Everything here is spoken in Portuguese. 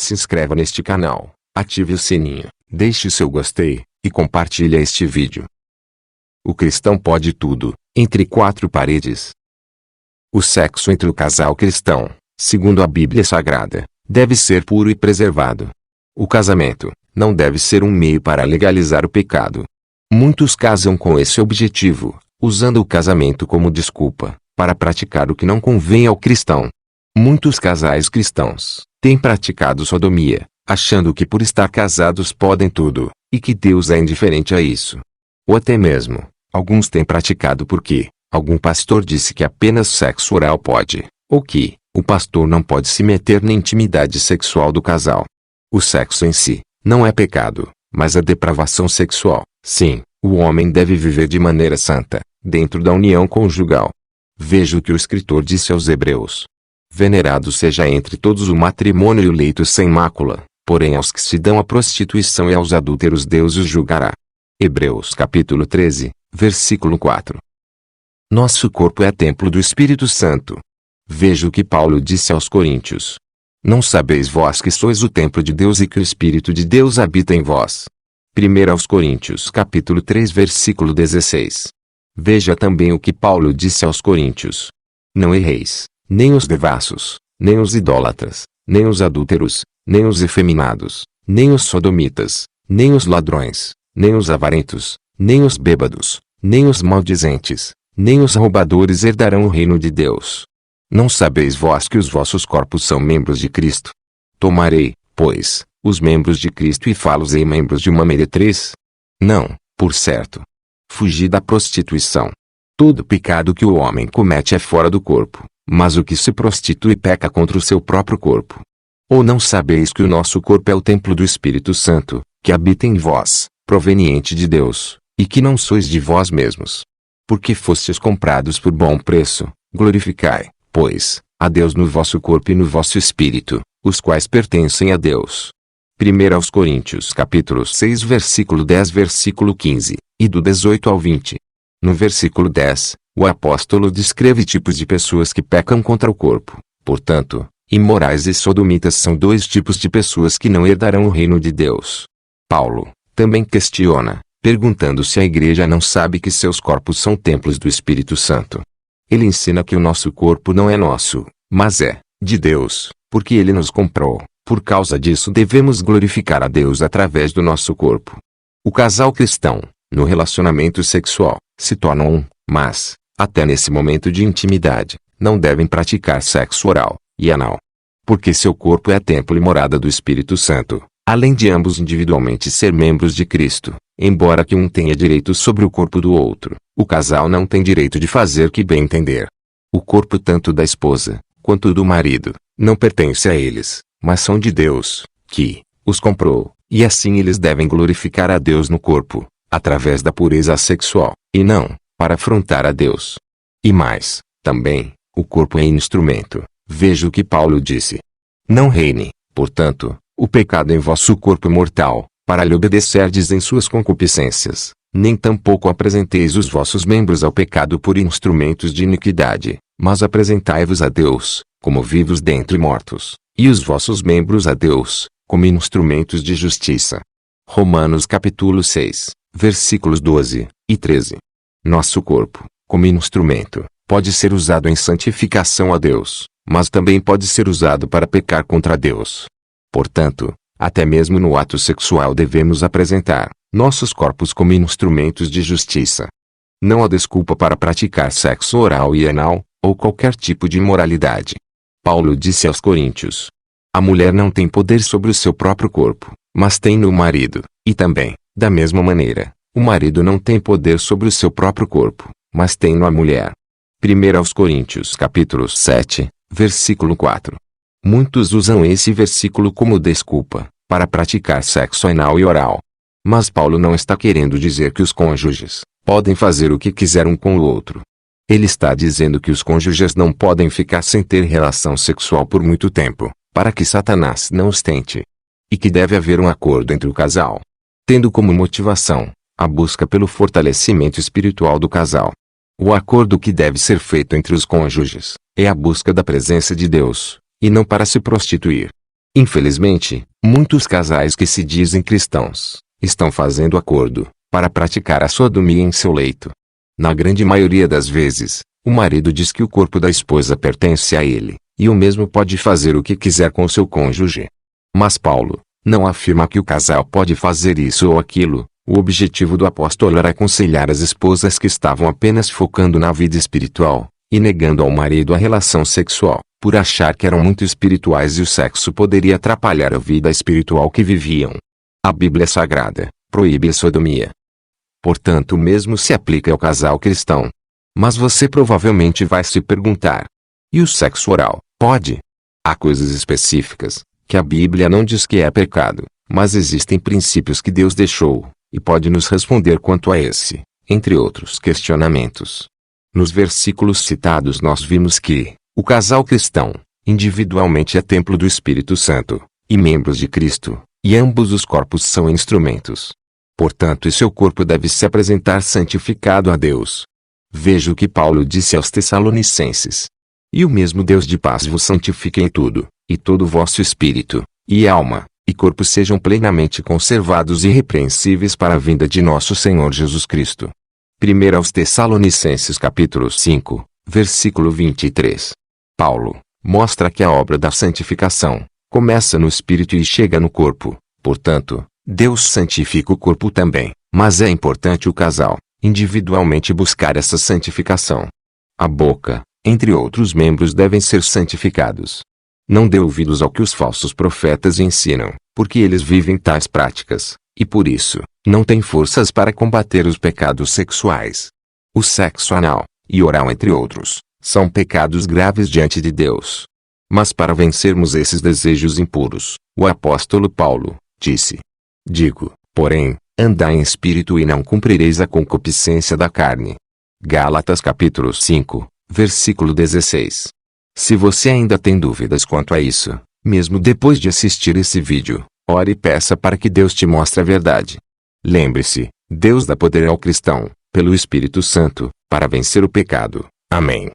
Se inscreva neste canal, ative o sininho, deixe o seu gostei, e compartilhe este vídeo. O cristão pode tudo, entre quatro paredes. O sexo entre o casal cristão, segundo a Bíblia Sagrada, deve ser puro e preservado. O casamento não deve ser um meio para legalizar o pecado. Muitos casam com esse objetivo, usando o casamento como desculpa para praticar o que não convém ao cristão. Muitos casais cristãos têm praticado sodomia, achando que por estar casados podem tudo, e que Deus é indiferente a isso. Ou até mesmo, alguns têm praticado porque algum pastor disse que apenas sexo oral pode, ou que o pastor não pode se meter na intimidade sexual do casal. O sexo em si não é pecado, mas a depravação sexual, sim. O homem deve viver de maneira santa, dentro da união conjugal. Veja o que o escritor disse aos Hebreus. Venerado seja entre todos o matrimônio e o leito sem mácula, porém aos que se dão à prostituição e aos adúlteros Deus os julgará. Hebreus capítulo 13, versículo 4. Nosso corpo é templo do Espírito Santo. Veja o que Paulo disse aos Coríntios. Não sabeis vós que sois o templo de Deus e que o Espírito de Deus habita em vós. 1 aos Coríntios capítulo 3 versículo 16. Veja também o que Paulo disse aos Coríntios. Não erreis, nem os devassos, nem os idólatras, nem os adúlteros, nem os efeminados, nem os sodomitas, nem os ladrões, nem os avarentos, nem os bêbados, nem os maldizentes, nem os roubadores herdarão o reino de Deus. Não sabeis vós que os vossos corpos são membros de Cristo? Tomarei, pois, os membros de Cristo e fá-los-ei membros de uma meretriz? Não, por certo. Fugi da prostituição. Todo pecado que o homem comete é fora do corpo, mas o que se prostitui peca contra o seu próprio corpo. Ou não sabeis que o nosso corpo é o templo do Espírito Santo, que habita em vós, proveniente de Deus, e que não sois de vós mesmos? Porque fostes comprados por bom preço, glorificai, pois, a Deus no vosso corpo e no vosso espírito, os quais pertencem a Deus. 1 aos Coríntios capítulo 6 versículo 10 versículo 15, e do 18 ao 20. No versículo 10, o apóstolo descreve tipos de pessoas que pecam contra o corpo. Portanto, imorais e sodomitas são dois tipos de pessoas que não herdarão o reino de Deus. Paulo também questiona, perguntando se a igreja não sabe que seus corpos são templos do Espírito Santo. Ele ensina que o nosso corpo não é nosso, mas é de Deus, porque ele nos comprou. Por causa disso devemos glorificar a Deus através do nosso corpo. O casal cristão, no relacionamento sexual, se torna um, mas, até nesse momento de intimidade, não devem praticar sexo oral e anal. Porque seu corpo é templo e morada do Espírito Santo, além de ambos individualmente ser membros de Cristo, embora que um tenha direito sobre o corpo do outro, o casal não tem direito de fazer o que bem entender. O corpo tanto da esposa, quanto do marido, não pertence a eles, mas são de Deus, que os comprou, e assim eles devem glorificar a Deus no corpo, através da pureza sexual, e não para afrontar a Deus. E mais, também, o corpo é instrumento. Veja o que Paulo disse. Não reine, portanto, o pecado em vosso corpo mortal, para lhe obedecerdes em suas concupiscências, nem tampouco apresenteis os vossos membros ao pecado por instrumentos de iniquidade, mas apresentai-vos a Deus, como vivos dentre mortos, e os vossos membros a Deus, como instrumentos de justiça. Romanos capítulo 6, versículos 12 e 13. Nosso corpo, como instrumento, pode ser usado em santificação a Deus, mas também pode ser usado para pecar contra Deus. Portanto, até mesmo no ato sexual devemos apresentar nossos corpos como instrumentos de justiça. Não há desculpa para praticar sexo oral e anal, ou qualquer tipo de imoralidade. Paulo disse aos Coríntios: a mulher não tem poder sobre o seu próprio corpo, mas tem no marido, e também, da mesma maneira, o marido não tem poder sobre o seu próprio corpo, mas tem no a mulher. 1 aos Coríntios capítulo 7, versículo 4. Muitos usam esse versículo como desculpa para praticar sexo anal e oral. Mas Paulo não está querendo dizer que os cônjuges podem fazer o que quiser um com o outro. Ele está dizendo que os cônjuges não podem ficar sem ter relação sexual por muito tempo, para que Satanás não os tente. E que deve haver um acordo entre o casal, tendo como motivação a busca pelo fortalecimento espiritual do casal. O acordo que deve ser feito entre os cônjuges é a busca da presença de Deus, e não para se prostituir. Infelizmente, muitos casais que se dizem cristãos, estão fazendo acordo, para praticar a sodomia em seu leito. Na grande maioria das vezes, o marido diz que o corpo da esposa pertence a ele, e o mesmo pode fazer o que quiser com seu cônjuge. Mas Paulo não afirma que o casal pode fazer isso ou aquilo. O objetivo do apóstolo era aconselhar as esposas que estavam apenas focando na vida espiritual, e negando ao marido a relação sexual, por achar que eram muito espirituais e o sexo poderia atrapalhar a vida espiritual que viviam. A Bíblia Sagrada proíbe a sodomia. Portanto, o mesmo se aplica ao casal cristão. Mas você provavelmente vai se perguntar: e o sexo oral, pode? Há coisas específicas, que a Bíblia não diz que é pecado, mas existem princípios que Deus deixou, e pode nos responder quanto a esse, entre outros questionamentos. Nos versículos citados nós vimos que o casal cristão, individualmente é templo do Espírito Santo, e membros de Cristo, e ambos os corpos são instrumentos. Portanto, e seu corpo deve se apresentar santificado a Deus. Veja o que Paulo disse aos Tessalonicenses: e o mesmo Deus de paz vos santifique em tudo, e todo o vosso espírito, e alma, e corpo sejam plenamente conservados irrepreensíveis para a vinda de nosso Senhor Jesus Cristo. 1 aos Tessalonicenses capítulo 5, versículo 23. Paulo mostra que a obra da santificação começa no espírito e chega no corpo. Portanto, Deus santifica o corpo também, mas é importante o casal, individualmente buscar essa santificação. A boca, entre outros membros, devem ser santificados. Não dê ouvidos ao que os falsos profetas ensinam, porque eles vivem tais práticas, e por isso, não têm forças para combater os pecados sexuais. O sexo anal e oral, entre outros, são pecados graves diante de Deus. Mas para vencermos esses desejos impuros, o apóstolo Paulo disse: digo, porém, andai em espírito e não cumprireis a concupiscência da carne. Gálatas capítulo 5, versículo 16. Se você ainda tem dúvidas quanto a isso, mesmo depois de assistir esse vídeo, ore e peça para que Deus te mostre a verdade. Lembre-se, Deus dá poder ao cristão, pelo Espírito Santo, para vencer o pecado. Amém.